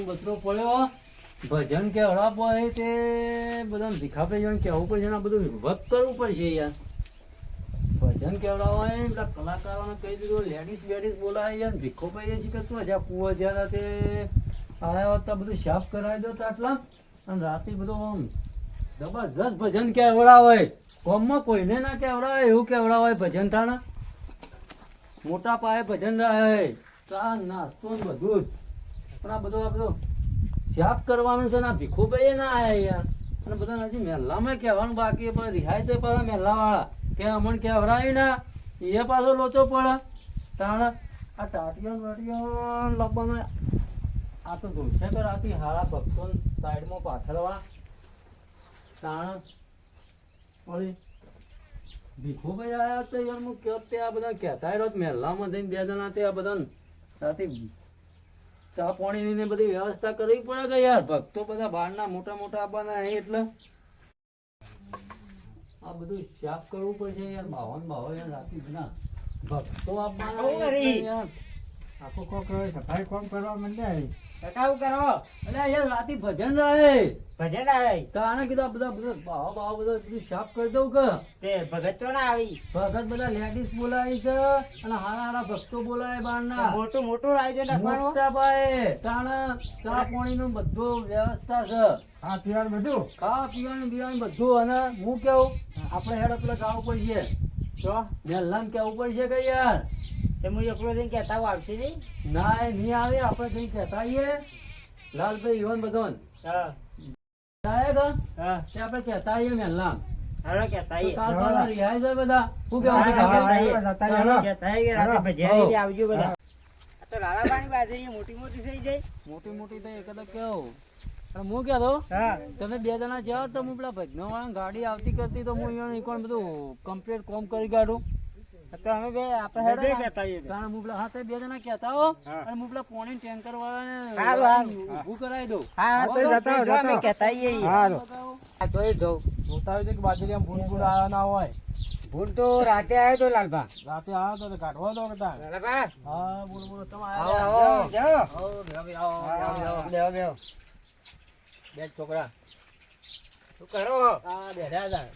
બસરો પડ્યો ભજન કેવડા પડે તે બધા ભીખા ભાઈ કેવું પડશે ને આ બધું વક કરવું પડશે યાર ભજન કેવડા હોય પેલા કલાકારોને કહી દીધું લેડીઝ બેડીઝ બોલાય યાર ભીખો ભાઈ છે કે તું હજા કુવો જ્યાં તે આવ્યા હતા બધું સાફ કરાવી દો તો આટલા અને રાતે બધું આમ જબરજસ્ત ભજન કેવડાવે કોમમાં કોઈને ના કેવડાવે એવું કેવડાવે ભજન થાણા મોટા પાયે ભજન રહે ચા નાસ્તો ને બધું જ પણ આ બધું સાફ કરવાનું છે ને આ ભીખો ભાઈ ના આયા યાર અને બધા હજી મહેલામાં કહેવાનું બાકી પણ રિહાય તો પાછા મહેલાવાળા કે અમણ કહેવડાવી ના એ પાછો લોચો પડે તાણ આ ટાટિયા વાટિયા લાવવાનો આ તો જોશે તો રાતી હારા ભક્તો સાઈડમાં પાથરવા તાણ વળી ભીખો ભાઈ આવ્યા તો યાર હું કહો તે આ બધા કહેતા રહ્યો મહેલામાં જઈને બે જણા તે આ બધા રાતે ચા પાણીની ને બધી વ્યવસ્થા કરવી પડે કે યાર ભક્તો બધા બહારના મોટા મોટા આવવાના અહીં એટલે આ બધું સાફ કરવું પડશે યાર બાવો યાર રાતે બધા ભક્તો આવવાના આખો કોક સફાઈ કોમ કરવા માંડ્યા ટકાઉ કરો એટલે યાર રાતે ભજન રહે તાણે કીધું બધા બાવા બધા બધું સાફ કરી દઉં કે તે ભગત તો ના આવી ભગત બધા લેડીઝ બોલાવી છે અને હારા ભક્તો બોલાવે બહારના મોટું આયોજન રાખવાનું મોટા પાયે તાણે ચા પાણી નું બધું વ્યવસ્થા છે ખાવા પીવાનું પીવાનું બધું અને હું કેવું આપણે હેડો પેલા ખાવું પડશે તો મહેલામ કેવું પડશે કે યાર હું એકલો જઈને કહેતા આવશે નહીં ના એ નહીં આવે આપણે જઈને કહેતા આવીએ લાલભાઈ ઈવન બધો આપણે કહેતા આવીએ મહેલામ મોટી મોટી થઈ કદાચ કેવું હું કહેતો તમે બે જણા જાઓ તો હું પેલા ભજનો વાળા ગાડી આવતી કરતી તો હું અહીંયા બધું કમ્પ્લીટ કોમ કરી કાઢું અમે બે આપણે હું પેલા હા બે જણા કહેતા હો અને હું પેલા પોણી ટેન્કર વાળાને ઊભું કરાવી દઉં ભૂલ તો રાતે આવ્યો તો લાલભા રાતે આવ્યો તો કાઢવો તો હા બોલો બોલો તમે બે છોકરા શું કરો બેઠા હતા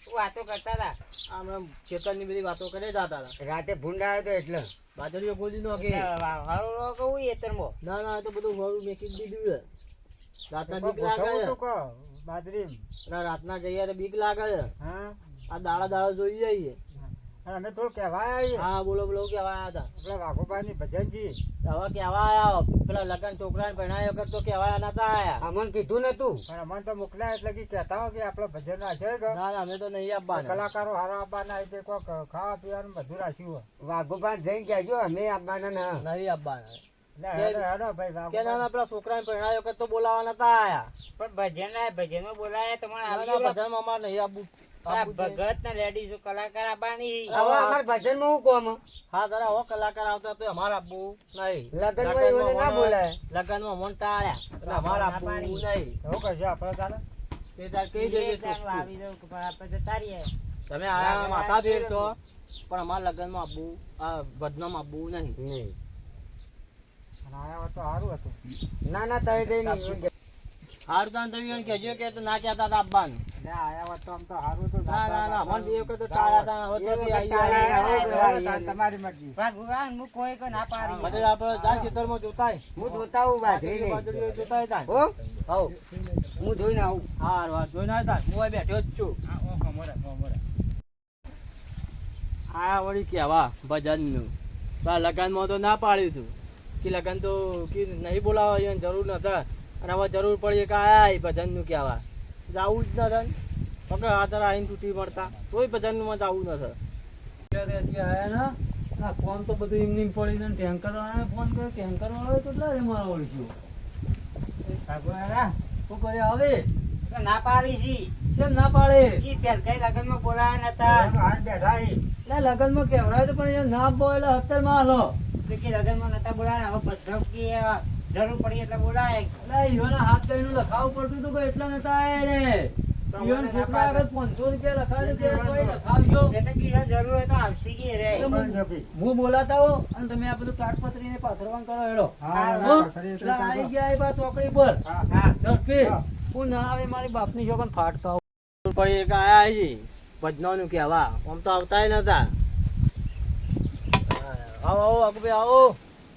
વાતો કરતા હતા આમ ખેતર ની બધી વાતો કરે જતા હતા રાતે ભૂંડ આવ્યો તો એટલે બાજરીઓ ગોલી નો કે કહું એતરમાં ના તો બધું વાળું મેકી દીધું છે રાતના બીક લાગે બાજરી રાતના જઈએ તો બીક લાગે છે હા આ દાડા જોઈ જઈએ અમે થોડું કહેવાય હા બોલો કહેવાયા હતા પેલા વાઘોબા ની ભજનજી હવે કહેવાયા પેલા લગન છોકરા ભણાય વખત તો કહેવાયા નતા આયા અમને કીધું નતું પણ અમને તો મોકલ્યા એટલે કે કહેતા હો કે આપડે ભજન રાખે ના અમે તો નહીં આપવાના કલાકારો હારા આપવાના એટલે કોક ખાવા પીવાનું બધું રાખ્યું વાઘોબા જઈને કહેજો અમે આપવાના નહીં આપવાના છોકરા ભણાય વખત તો બોલાવા નતા આયા પણ ભજન બોલાયા તમારે ભજન માં નહીં આપવું ભગત ના લેડીઝ કલાકાર આપવાની હવે અમાર ભજન માં હું કોમ હા જરા હો કલાકાર આવતા તો અમાર આપવું નહીં લગન માં એવું ના બોલાય લગન માં મન ટાળ્યા એટલે અમાર આપવું નહીં એવું કરજો આપણે ચાલે તે તાર કઈ જઈએ આવી જાવ કે આપણે જતા રહીએ તમે આ માથા ભેર છો પણ અમાર લગન માં આપવું આ ભજન માં આપવું નહીં આયા તો સારું હતું ના તઈ જઈને હાર દાન થયું કેજો કે તો ના ચાહતા હતા અબ્બાન ના આયા વાત તો આમ તો હારું તો ના મન બે વખત તો ટાળ્યા હતા હવે તો આવી તમારી મરજી ભગવાન હું કોઈ કો ના પાડી મતલબ આપણે જા ખેતરમાં જોતાય હું જોતા હું બાજરી જોતાય તા હો હો હું જોઈને આવું હાર વાત જોઈને આવતા હું અહીં બેઠો જ છું ઓહો મોરે આ વળી કેવા ભજન નું બા લગનમાં તો ના પાડ્યું તું કે લગન તો કે નહીં બોલાવા જરૂર નતા અને હવે જરૂર પડી કે આયા ભજન નું કહેવા જવું જ નથી પકડ હાથ આવીને તૂટી મળતા તોય ભજન નું જવું નથી આયા ને ફોન તો બધું એમ પડી જાય ટેન્કર વાળાને ફોન કર્યો ટેન્કર વાળો કેટલા રે મારો ઓળખ્યો શું કરે હવે ના પાડી છી કેમ ના પાડે કઈ લગન માં બોલાયા નતા બેઠા લગન માં કેવડાય તો પણ ના બોલે અત્યારે માં હાલો લગન માં નતા બોલાયા હવે ભદ્રક કે જરૂર પડી એટલે બોલાય એટલે ઈવાના હાથ કઈ નું લખાવું પડતું હતું એટલા નતા આયા રે તો ઈવન છોકરા આગળ 500 રૂપિયા લખાવે છે તોય લખાવજો. જરૂર હોય તો આવશે કે રે. હું બોલાતા હો અને તમે આ બધું કાગપત્રીને પાથરવાનું કરો હેડો. હો? એટલે આવી ગયા એ બા ચોકડી પર. ઝડપી. હું ના આવે મારી બાપની છોકરાને ફાટતા હો. કોઈ એક આયા છે ભજનાનું કહેવા આમ તો આવતાય નતા. આવો આવો અકુભાઈ આવો.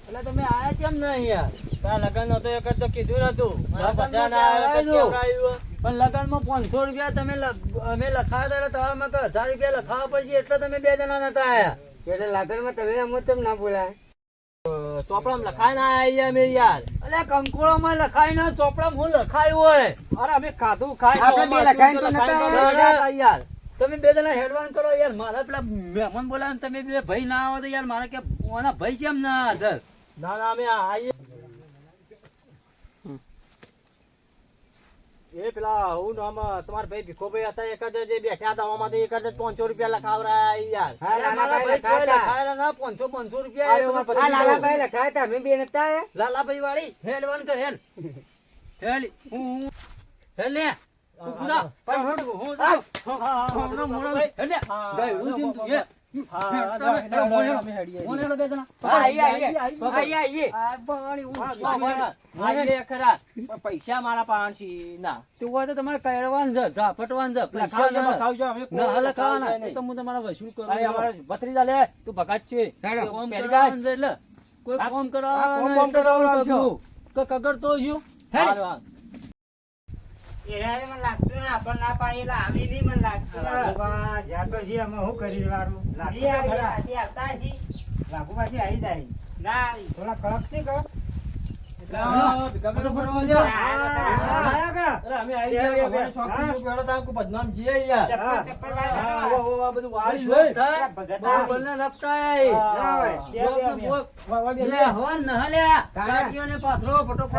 એટલે તમે આયા કેમ નહીં યાર? તારા લગન હતો એક જ તો કીધું નતું. લગનમાં બધા ના આવે તો કેવડાવ્યું. પણ લગનમાં 500 રૂપિયા તમે અમે લખાયા હતા એટલે તમારે 1000 રૂપિયા લખાવા પડશે એટલે તમે 2 જણા નતા આયા. એટલે લગનમાં તમે અમો તેમ ના બોલાય. ચોપડામાં લખાય ના આયા અમે યાર. અલે કંકોળામાં લખાય ના ચોપડામાં હું લખાયું હોય. અરે અમે ખાધું ખાઈ આપણે બે લખાઈને તો નતા યાર. તમે 2 જણા હેડવાન કરો યાર. મારા પેલા મહેમાન બોલાવે ને તમે 2 ભાઈ ના આવો તો યાર મારે કે ઓના ભાઈ કેમ ના હાજર? ના ના અમે આવીએ. એ પેલા હું નામ તમારા ભાઈ ભીખોભાઈ હતા એક જ જે બેઠા હતા આમાં એક જ 500 રૂપિયા લખાવરા યાર. અરે મારા ભાઈ કોઈ લખાયેલા ના 500 રૂપિયા એ બધા આ લાલાભાઈ લખાયા તા અમે બે નતા આયા. લાલાભાઈ વાળી હેડવાન કર હેડ હેડ હું હેડ લે તું પૂરા પણ હું હું મોડો હેડ લે ગાયડું જીમ તું એ પૈસા મારા પાંચી ના તમારે કહેવાનું છે ઝાપટવાનું છે પૈસા ના લખાવાના તો હું તમારા વસૂલ કરું. ભત્રીજા લે તું ભગત છે કોમ કરવાનું છે એટલે કોઈ કોમ કરવાનું કગર તો યુ પાથરો ફટોફટ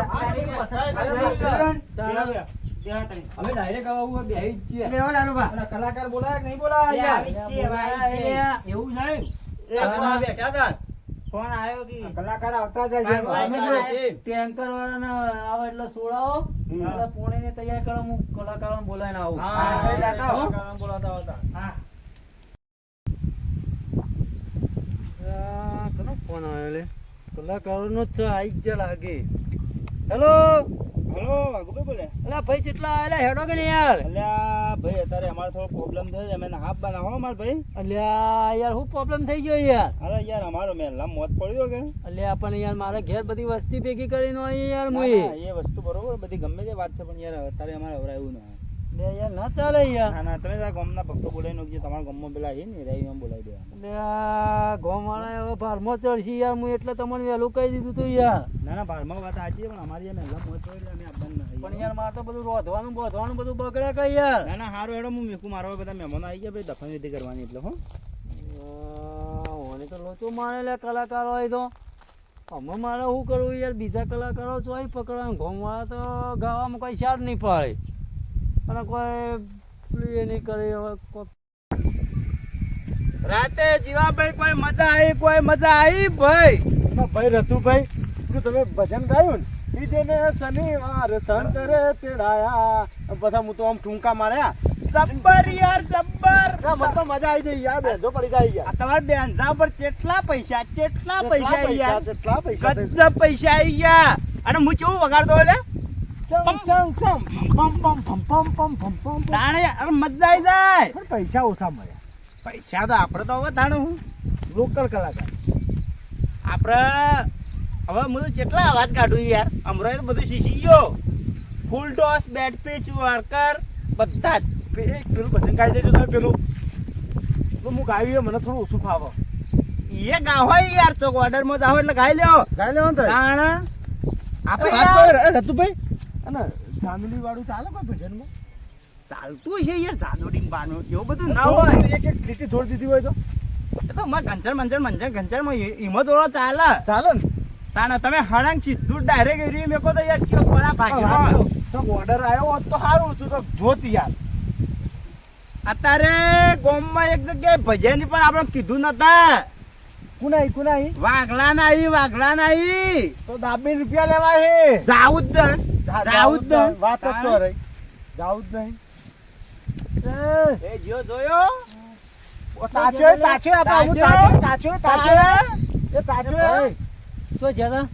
અમે ડાયરેક્ટ આવું બેહી જ છીએ. બેહો લાલુભા. અને કલાકાર બોલાય કે નહીં બોલાય યાર? એવું છે એ આપણે બેઠા હતા. ફોન આવ્યો કે કલાકાર આવતા જાય છે. ટેન્કર વાળાને આવે એટલે સોડાવો એટલે પોણીને તૈયાર કરો હું કલાકારોને બોલાવીને આવું. કલાકારોને બોલાવતા હતા. કોનો ફોન આવ્યો લે? કલાકારોનો જ છે આઈ જ લાગે. હેલો હેલો વાઘુભાઈ બોલે. અલા ભાઈ કેટલા આયેલા હેડો કે નહીં યાર? અલ્યા ભાઈ અત્યારે અમારે થોડો પ્રોબ્લેમ થયો છે. અમે હાફ બનાવો અમાર ભાઈ. અલ્યા યાર હું પ્રોબ્લેમ થઈ ગયો યાર? અરે યાર અમારો મહેલા મોત પડ્યો કે. અલ્યા પણ યાર મારે ઘેર બધી વસ્તી ભેગી કરીને આવી યાર ના, મુઈ. ના, એ વસ્તુ બરોબર બધી ગમે તે વાત છે પણ યાર અત્યારે અમારે હવરાયું ના. લે યાર ના ચાલે યાર. ના ના તમે ગામના ભક્તો બોલાવી નાખજો. તમારા ગામમાં પેલા છે ને રાઈ એમ બોલાવી દેવા. અલ્યા ગોમાળા હવે ભારમાં ચડશી યાર હું એટલે તમને વહેલું કહી દીધું તું યાર. ના ના બારમાં વાત સાચી છે પણ અમારી યાર મહેલા મોત પડ્યો એટલે અમે આપવાનું નથી. પણ યાર મારે તો બધું રોધવાનું બોધવાનું બધું બગડે કઈ યાર. ના ના હારું હેડો હું મેકું મારો બધા મહેમાનો આવી ગયા ભાઈ દફન વિધિ કરવાની એટલે હો. ઓને તો લોચો મારે લે કલાકારો હોય તો અમે મારે શું કરવું યાર? બીજા કલાકારો ચોઈ પકડવાનું ઘઉંવાળા તો ગાવામાં કોઈ શાદ નહીં પાડે અને કોઈ પેલું એ નહીં કરે. હવે રાતે જીવાભાઈ કોઈ મજા આવી કોઈ મજા આવી ભાઈ. ભાઈ રતુભાઈ તમે ભજન ગાયું ને ઈજને શનિવાર શંકરે તેડાયા બધા હું તો આમ ઠુમકા માર્યા. જબ્બર યાર જબ્બર. ના મને તો મજા આવી જાય યાર. બેંધો પડી જાય યાર. આ તમારા બેનસા પર કેટલા પૈસા યાર? કેટલા પૈસા ગજબ પૈસા આવી ગયા. અને હું કેવું વગાડતો એટલે ચમ ચમ ચમ પમ પમ પમ પમ પમ પમ પમ તાણે અરે મજા આવી જાય. પણ પૈસા ઓછા મળ્યા. પૈસા તો આપણે તો હવે તાણે હું લોકલ કલાકાર આપણે હવે હું તો કેટલા અવાજ કાઢું યાર. હમણાં તો બધું શીખી ગયો. ફૂલ ટોસ બેટ પીચ વર્કર બધા જ. પેલું ભજન ગાઈ દેજો તમે પેલું હું ગાયું મને થોડું ઓછું ફાવે. એ ગાવો યાર તો ઓર્ડરમાં જાઓ એટલે ગાઈ લ્યો. ગાઈ લેવાનું તો તાણે આપણે વાત યાર તો રતુભાઈ અને ફેમિલી વાળું ચાલે કોઈ ભજનમાં? ચાલતું છે યાર જાદોડીમ બાનો એવું બધું ના હોય. એક એક લીટી થોડી દીધી હોય તો એ તો માં ઘંચર હિંમત વાળો ચાલે. ચાલે ને. તાણે તમે હળંગ સીધું ડાયરેક્ટ એરી મેકો તો યાર કેવો કોળા ભાગ્યો. તો ઓર્ડર આવ્યો હોત તો સારું હતું તો જોત યાર. અત્યારે ગામમાં એક જગ્યાએ ભજન પણ આપણે કીધું નતા. કુનાઈ વાઘલા નાઈ તો દાબી રૂપિયા લેવા હે. જાવું જ દન વાત જ તો રહી. જાવું જ નહીં. માસ્ટર એ જો જોયો તાચો તાચો આપણે તાચો તાચો તાચો એ તાચો ભાઈ શું જરા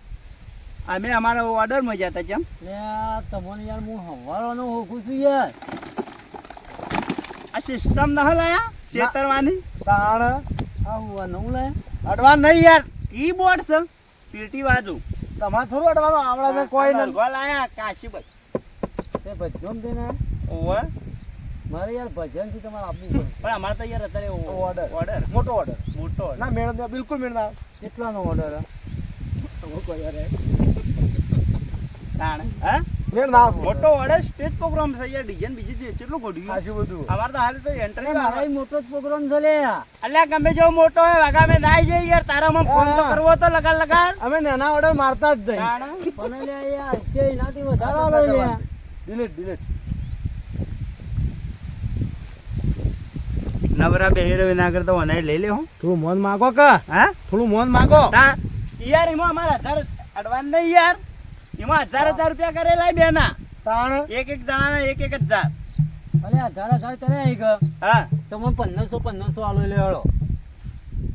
અમે અમારા ઓર્ડર માં જતા કેમ લે આ તમને યાર હું હવારનો હોકું છું યાર આ સિસ્ટમ ન હલાયા છેતરવાની તાણ આ હું નવું લાય અડવાન નહીં યાર કીબોર્ડ છે પીટી બાજુ તમારે થોડું અડવાનું આવડે મેં કોઈ નથી ગોલ આયા કાશીભાઈ તે ભજન દેને ઓવર મારે યાર ભજન થી તમારે આપવું પડે પણ અમારે તો યાર અત્યારે ઓર્ડર ઓર્ડર મોટો ઓર્ડર મોટો order. ના મેળ દે બિલકુલ મેળ ના કેટલાનો ઓર્ડર તાણ હે મેળ ના મોટો ઓર્ડર સ્ટેજ પ્રોગ્રામ છે યાર ડિઝાઇન બીજી છે કેટલું ઘડ્યું આશી બધું અમારે તો હાલ તો એન્ટ્રી મારા મોટો જ પ્રોગ્રામ છે લે અલ્યા ગમે જેવો મોટો હોય વાગા અમે નાઈ જઈએ યાર તારામાં ફોન તો કરવો તો લગાડ લગાડ અમે નાના ઓર્ડર મારતા જ નહીં તાણ પણ લે યાર છે એનાથી વધારે આલો લે ડિલીટ ડિલીટ નવરા બેહેરો ના કરતો ઓનાઈ લઈ લે હું થોડું મોન માગો કે હા થોડું મોન માગો તા યાર એમાં અમારા 1000 એડવાન્સ નહીં યાર એમાં 1000 રૂપિયા કરેલા બે ના તાણ એક જણાના એક 1000 અલે આ ધારા કરે આવી ગયો હા તો મને 1500 આલો લે હળો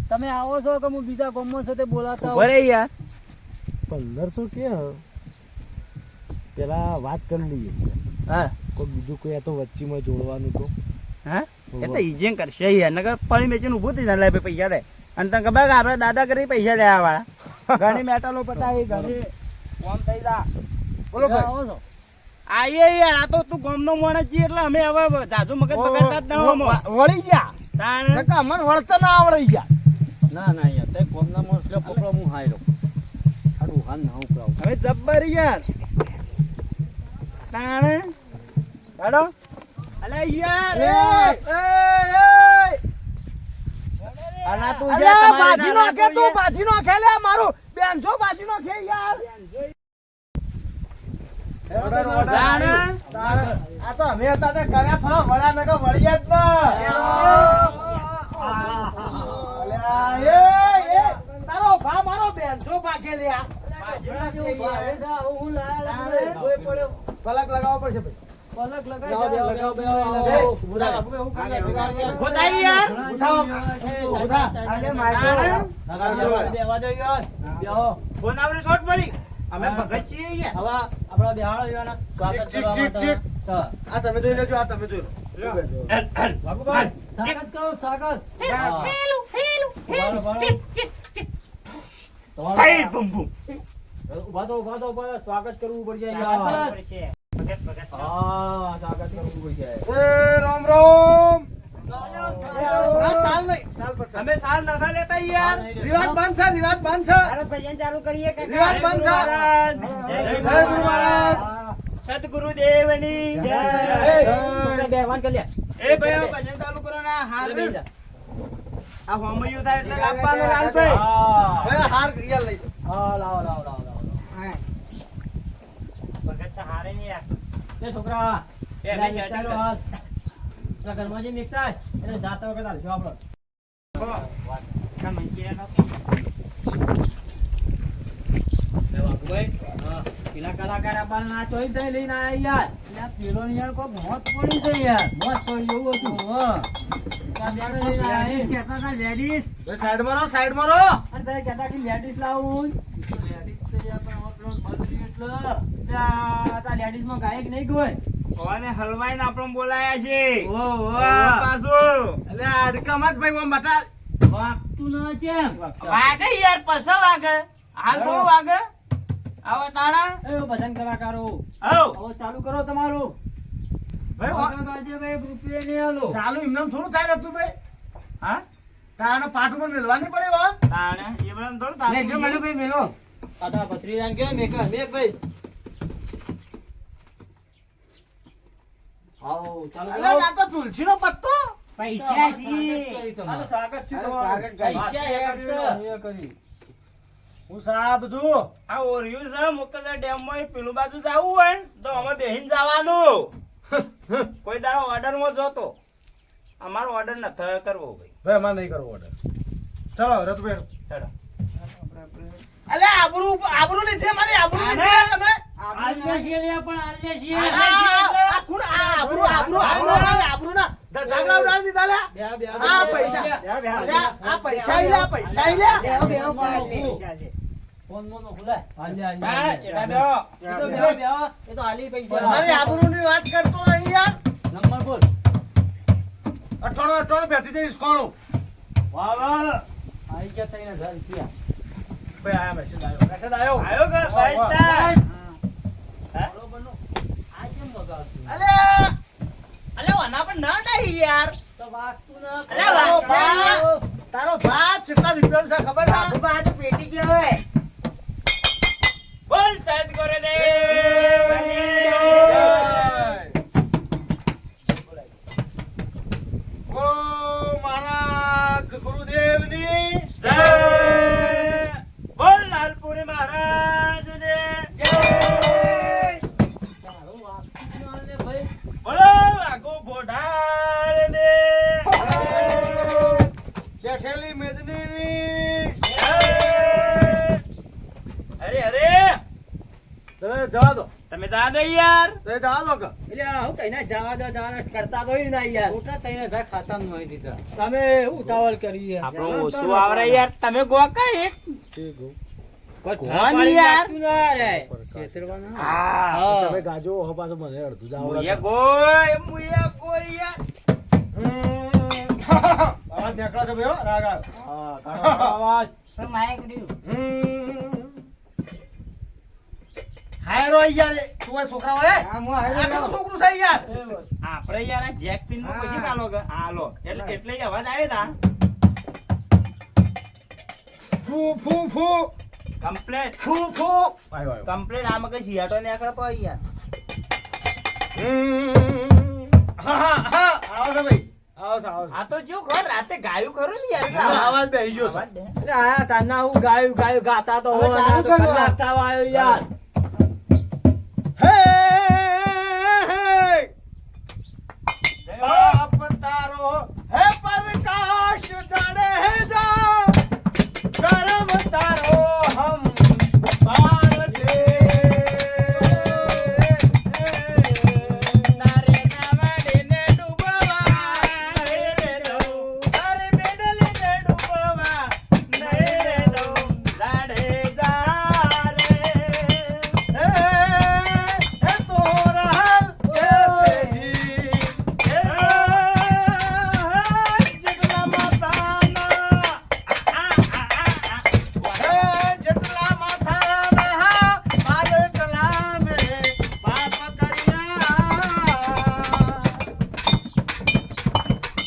તમે આવો છો કે હું બીજા ગામમાં સાથે બોલાતા હોઉં? બરે યાર 1500 કે પેલા વાત કરી લઈએ હા કોઈ બીજું કોઈ આ તો વચ્ચેમાં જોડવાનું તો હા એ તો ઈજેન કરશે યાર નગર પડી મેચીને ઊભું થઈ જાય લે પૈસા લે અને તને ખબર કે આપણે દાદા કરી પૈસા લેવા વાળા ઘણી મેટલો પતાવી ઘણી કોમ થઈ જા બોલો ક્યાં ભાઈ આવો છો આઈએ યાર આ તો તું ગામનો માણસ છે એટલે અમે હવે જાજુ મગજ બગાડતા જ ન હોમો વળી જા તાણ નકા અમને વળતા ના આવડી જા ના ના યાર તે કોમના મોસ્ટ પકડો હું હાયરો આડું હાન ના ઉપરાવ હવે જબ્બર યાર તાણ હેડો અલે યાર અલા તું જે તમારે બાજી નો કે તું બાજી નો ખેલે મારું બેન છો બાજી નો ખે યાર આ તો અમે હતા તે કર્યા થોડા વડા નકા વળિયા જ ના તારો ભા મારો બેન છો ભાગે લ્યા પલક લગાવવો પડશે ભાઈ પલક લગાવી ખોદાઈ યાર બેવા દો યાર બેહો ફોન આવરે શોટ મળી અમે ભગત છીએ યાર હવે આપણા બેહાડો યાર સ્વાગત ચીક, કરવા ચીક, માટે ચીક. સર. આ તમે જોઈ લેજો આ તમે જોઈ લો બાબુભાઈ સ્વાગત કરો સ્વાગત હા. બરાબર, બરાબર. તમારો- કઈ બૂમ બૂમ ઉભા થો, ઉભા થો, ઉભા થો. સ્વાગત કરવું પડશે સ્વાગત યાર. ભગત હા સ્વાગત કરવું પડશે એ રામ રામ ચાલો, આ ચાલો. સાલ નહીં સાલ પર સાલ. અમે સાલ નખા લેતા યાર રિવાજ બંધ છે રિવાજ બંધ છે ભજન ચાલુ કરીએ રિવાજ બંધ છે જય જય ગુરુ મહારાજ સદગુરુદેવની જય બેહવાન કરી લે. એ ભાઈ ભજન ચાલુ કરો ના હાર આ હોમયું થાય એટલે લાવવાનું લાલભાઈ હા. હવે હાર યાર લઈ જાઓ. હા, લાવો, લાવો, લાવો, લાવો. ભગત તો હારે નહીં યાર એ છોકરા બે લા, મિનિટ નીકળો હેઠળ. હાથ. પેલા ઘરમાં જે નીકળાય, એને જાતા વખત હાલશો આપણો. લે બાપુભાઈ, હા, પેલા કલાકાર આપણને ના ચોઈ દઈ લઈને આયા યાર. એટલે આ પેલો ને યાર કોક મોત પડી છે યાર. મોત પડી એવું હતું. હા. આ બેને લઈને આયા. એ કહેતા હતા ladies. ભાઈ સાઈડ માં રહો સાઈડ માં રહો અને તમે કહેતા કે ladies લાવું. ladies તો યાર પણ અમારો પેલો બદલી એટલે. આ ladies માં ગાયક નહીં કોઈ. કોને હલવાઈને આપણને બોલાયા છે ઓ પાછું એટલે આ રકમત ભાઈ ઓમ બટા વાગતું ના કેમ? વાગે યાર પછો વાગે હાલ તો વાગે આવો તાણા એ ભજન કલાકારો આવ હવે ચાલુ કરો તમારું. ભાઈ વાગે બાજે ભાઈ રૂપિયા નહીં આલો. ચાલુ એમને થોડું થાય નતું ભાઈ હા તાણે પાઠ પર મેળવાની પડે હો તાણે એ બરાબર થોડું લે, જો તારું ભાઈ મેલો. આ તારા ભત્રીજાને કહે, મેક ભાઈ. આવો, ચાલુ અલે કરો. આ તો તુલસી નો પત્તો પૈસા સ્વાગત કરી તમારું. આ તો સ્વાગત છે અરે તમારું. સ્વાગત કરી. પૈસા હેઠળ. કરી હું સાહેબ બધું આ ઓરિયું છે મુકદા ડેમ માં પેલું બાજુ જાવું હોય ને તો અમે બેહીન જવાનું કોઈ દાડો ઓર્ડર માં જોતો અમારો ઓર્ડર ન થયો કરવો ભાઈ ભાઈ અમારે નહીં કરવો ઓર્ડર ચલો રતભાઈ ચલો અલે આબરૂ લીધે મારી આબરૂ લીધે તમે આલ્યા છીએ લે, પણ આલ્યા છીએ. આ કોણ આ આબરૂ ના જાગલા ઉડાડી દીધા લ્યા. આ પૈસા લ્યા, આ પૈસા ઈ લ્યા, પૈસા ઈ લ્યા. ફોન મોનો ખુલાય. હા, એડા બેહો. મારી આબરૂની વાત કરતો નહીં યાર. નંબર બોલ. 98 બેઠી જઈશ કોણું. વાહ વાહ. આવી ગયા 3000 રૂપિયા. ભાઈ આયા મેસેજ આવ્યો. મેસેજ આવ્યો. આયો કે વાહ, 5 વાહ. સ્ટાર? હા? બરોબરનો. આ કેમ બગાડતું? અલ્યા અલે ઓના પણ ના ડાઈ યાર. તો વાગતું ના. અલે તારો વાહ. બા- તારો ભાત કેટલા રૂપિયાનો છે ખબર છે? બોલ સાહેબ કરે દે. ઓ મારા ગુરુદેવની જય. બોલ લાલપુરી મહારાજને જય. તારું વાગતું ના લે ભાઈ. બોલો વાઘો બોઢારને બેઠેલી મેદનીની જય. અરે અરે તમે જવા દો. તમે જા દો યાર. તમે જવા દો કે ખોટા 3000 ખાતામાં મોઈ દીધા. આપણો ઓછું આવરે યાર. તમે ગોકા એક ગોવાની યાર. છેતરવાના. હા. તમે ગાજો હો પાછો મને અડધું જ આવડે મુયા છે. ગોય યાર. આવાજ નીકળે છે ભાઈ હો, રાગ આવે. પણ માયક રહ્યું. હાયરો યાર તું આ છોકરા હોય આ મો હાયરો આ લાવો. છોકરું છે યાર. આપણે યાર આ જેક પિન માં પછી કાલો કે હાલો એટલે જ અવાજ આવે તા ફૂ ફૂ ફૂ કમ્પ્લેટ ફૂ ફૂ આયો આયો. કમ્પ્લેટ આમાં કઈ શિયાટો ને આકડા પર યાર. હા હા હા આવો છે ભાઈ આવો છે આવો છે. આ તો જો ઘર રાતે ગાયું ખરું ને યાર એટલે આ આવાજ બેહી ગયો છે. અવાજ દે. હે હે બાપ તારો હે પ્રકાશ જાણે હે જા કરમ તારો હમ પાલ છે. તારે નાવડે ને ડૂબવા નહીં રે દઉં. તારે મેડલે ને ડૂબવા નહીં રે દઉં. લાડે જા રે. હે હે તોરા કેસે જી હે જેટલા માતાના હે જેટલા માથાના હા પાલટલા મે બાપ કર્યા.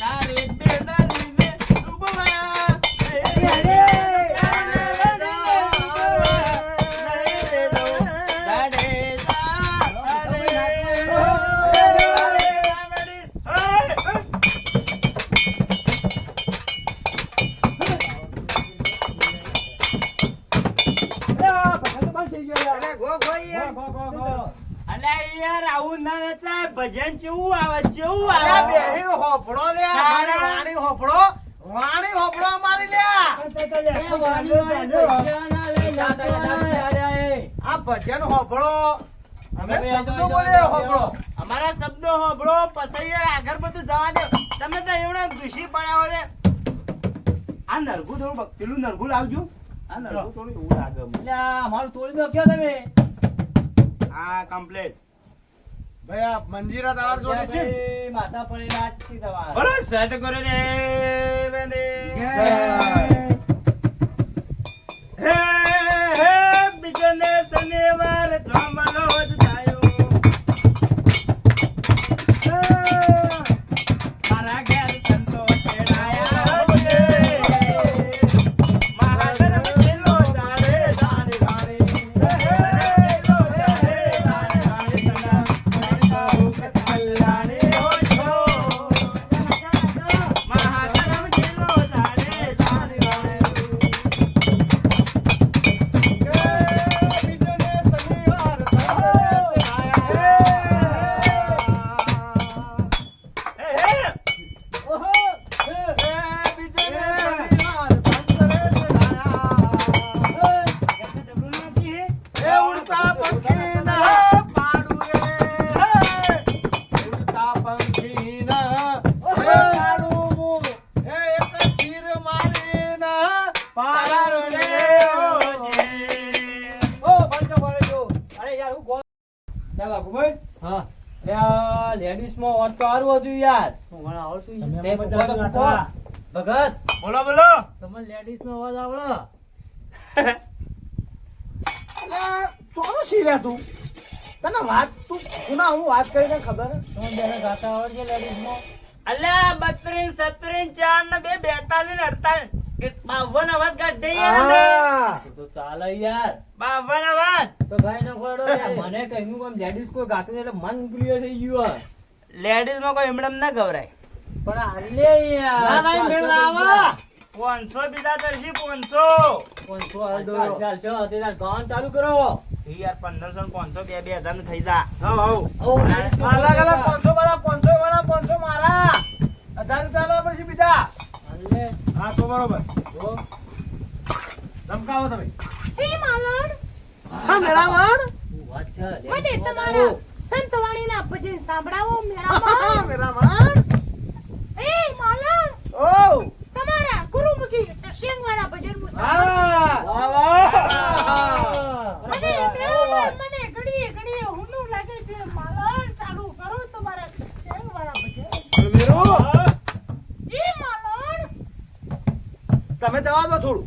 તારે બેડાલી ને ડૂબવા નહીં રે દઉં. લાડે જા રે. અલે યાર આવું ના નચાય. ભજન કેવું આવે કેવું અલ્યા આવે. બેહીને હોભળો લ્યા મારી વાણી હોભળો વાણી હોભળો અમારી લ્યા. એ વાણીઓ પૈસા ના લઈ જતો. આ ભજન હોભળો અમે શબ્દો બોલીએ હોભળો. અમારા શબ્દો હોભળો પછી યાર આગળ બધું જવા દો. તમે તો એવડા ઘૂસી પડ્યા હો રે. આ નરગું થોડું પેલું નરગું લાવજો. આ નરગું થોડું એવું લાગે. આ કમ્પ્લીટ. ભાઈ આ મંજીરા તાર જોડે છે. બોલો સતગુરુ દેવને જય. હે હે બીજને શનિવાર ધમલો જ થયો. મારા ઘેર સંતો તેડાયા છે. મહાધર્મ છેલ્લો જાણે જાણે જાણે. છેલ્લો જાણે જાણે જાણે તના સૌખ કલ્યાણી હો છો. મહાધર્મ છેલ્લો જાણે જાણે જાણે. કે બીજને શનિવાર લેડીઝમાં હોત તો સારું હતું યાર. મને આવડતું ઈ. તમે તે એમાં ભગત, મજા નાખવા. ભગત બોલો બોલો તમને લેડીઝ નો અવાજ આવડે? અલ્યા, ચોરો શીર્યા તું. તને વાત તું કોના હું વાત કરીને ખબર હે? તમને બેને ગાતા આવડે છે લેડીઝ માં? અલ્યા 32 37 4 ને 2 42 ને 48 52 અવાજ કાઢ દે યાર અમે. હા. તો ચાલે યાર. 52 અવાજ તો ગાય ન ખોડો મને કહ્યું કે લેડીઝ કોઈ ગાતું નહીં એટલે મન ક્લિયર થઈ ગયું હે. લેડીઝ માં કોઈ એમડમ ના ગવરાય. પણ આલે યાર. ના, ના, એમ મેળ આવા. 500 બીજા તરશી 500 500 હાલ દો. ચાલ, ચાલ, ચાલ, તે તાર ગાવાનું ચાલુ કરો. યાર 1500 ને 500 બે 2000 ને થઈ જા. હાવ, હાવ. ઓ, ladies નો અલગ અલગ અવાજ 500 વાળા 500 વાળા 500 મારા 1000 રૂપિયા લો પછી બીજા. આલે. હા તો બરોબર. જો. ધમકાવો તમે. હે માલણ, હા મેળામાં. હું વાત છે. મને ladies નો તમારા અવાજ. સંતવાણીના ભજન સાંભળાવો મેરામાં. મેળામાં. એ માલણ, ઓ તમારા ગુરુમુખી સત્સંગવાળા ભજન હું હા. મને મેરામાં મને ઘડીએ હુંનું લાગે છે. માલણ ચાલુ કરો તમારા સત્સંગવાળા ભજન. મેરો જી માલણ. તમે જવા દો થોડું.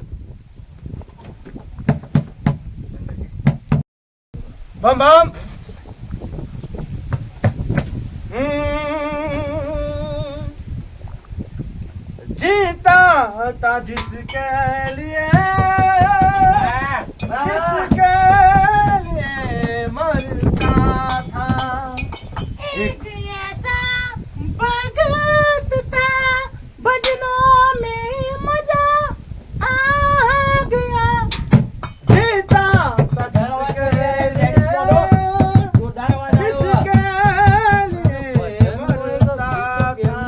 બમ બમ. जीता था जिसके लिए जिसके लिए मरता था एक ऐसा भगत था, भजनों में मजा आ गया. जीता था जिसके लिए जिसके लिए मरता था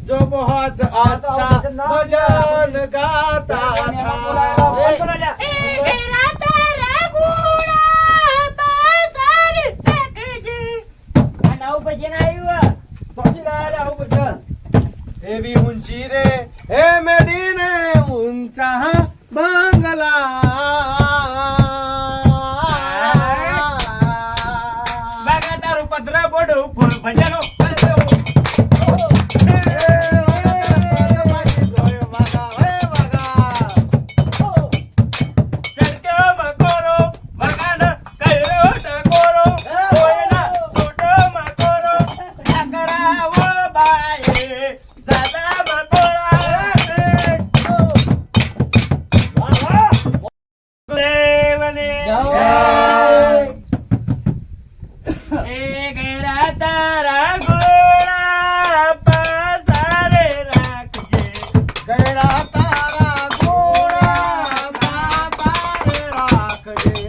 जो बहुत अच्छा भजन गाता था घेरा तारा घोड़ा बाजार देखजे. एवी उंची रे हे मेडीने उंचा बंगला વાગા તારું પધરા બોડું ફૂલ ભજનો ચડક્યો મકોરો વગાડ કર્યો ટકોરો કોઈના છોટો મકોરો ના કરાવો બાએ દાદા મકોરા દેવને એ ઘેરા તારા ગોળા પાસારે રાખજે ગયડા તારા ઘોડા પાસારે રાખજે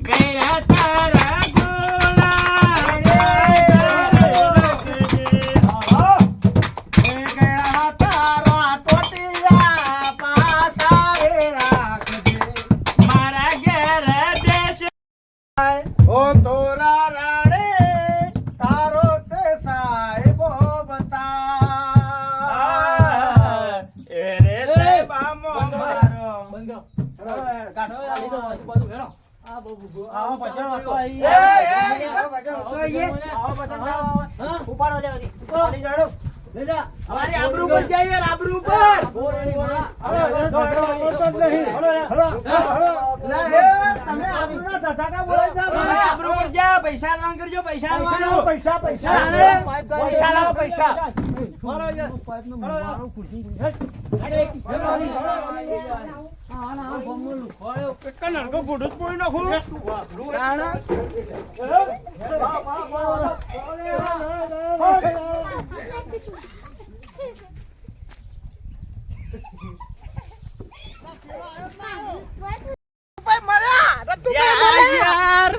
ઘેરા તારા ગોળા પાસારે રાખજે એ ગયડા તારા ટોટિયા પાસારે રાખજે મારા ઘેર દેશ ઓ તોરા રાડે તારો તે સાહેબો બતા એ રે સાહેબા મારો બંધ કરો. ગાઢો લીધો આજુબાજુ હેરો. આ બહુ આવો ભજન વાળો આઈ. આવો ભજન વાળો. હા? ઉપાડો લેવાથી ઉપાડી જાડો લે જા. અમારી આબરૂ પર જાય યાર આબરૂ પર બોરડી બોરા. તમે આબરૂના ધધાકા બોલાઈ જા અમારી આબરૂ પર જા પૈસા ના કરજો પૈસા આલવાનો. પૈસા પૈસા પૈસા લાવો પૈસા મારો યાર. પાઇપનો મારો ખુરશી. હેટ. આ ના આ બમલું ખોળ્યો. કેટલા નરકો ફોટો જ પોઈ નાખું તાણા. યાર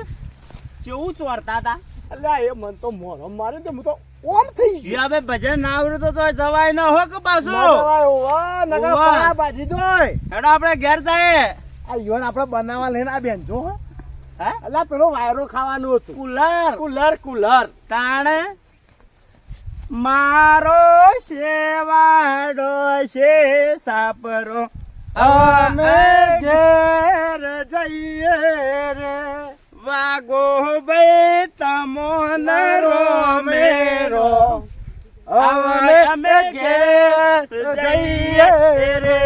કેવું ચોરતા હતા અલ્યા એ મન તો મોરમ મારે તે હું તો ઓમ થઈ ગયો જી હવે ભજન ના આવડે તો જવાય ન હો કે પાછું ઓવા નગર ઓવા. પાયા બાજી જોય હેડો આપણે ઘેર જાય આ યોન આપણે બનાવવા લઈને આ બેન જો હે અલ્યા પેલો વાયરો ખાવાનું હતું કુલર કુલર કુલર તાણે મારો શેવાડો છે સાપરો અમે ઘેર જઈએ રે વાગ લાગો ભાઈ તમોન રોમેરો હવે અમે ઘેર જઈએ રે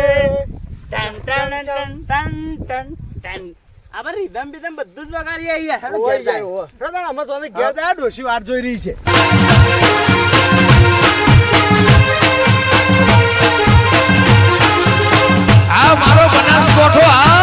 ton ton ton ton ton ton આપણે રીધમ બીધમ બધું જ વગાડીએ અહીંયા હેડો ઘેર જાય. દાદા અમે તો ઘેર જાય ડોશી વાટ જોઈ રહી છે. આ મારો બનાસકોઠો આ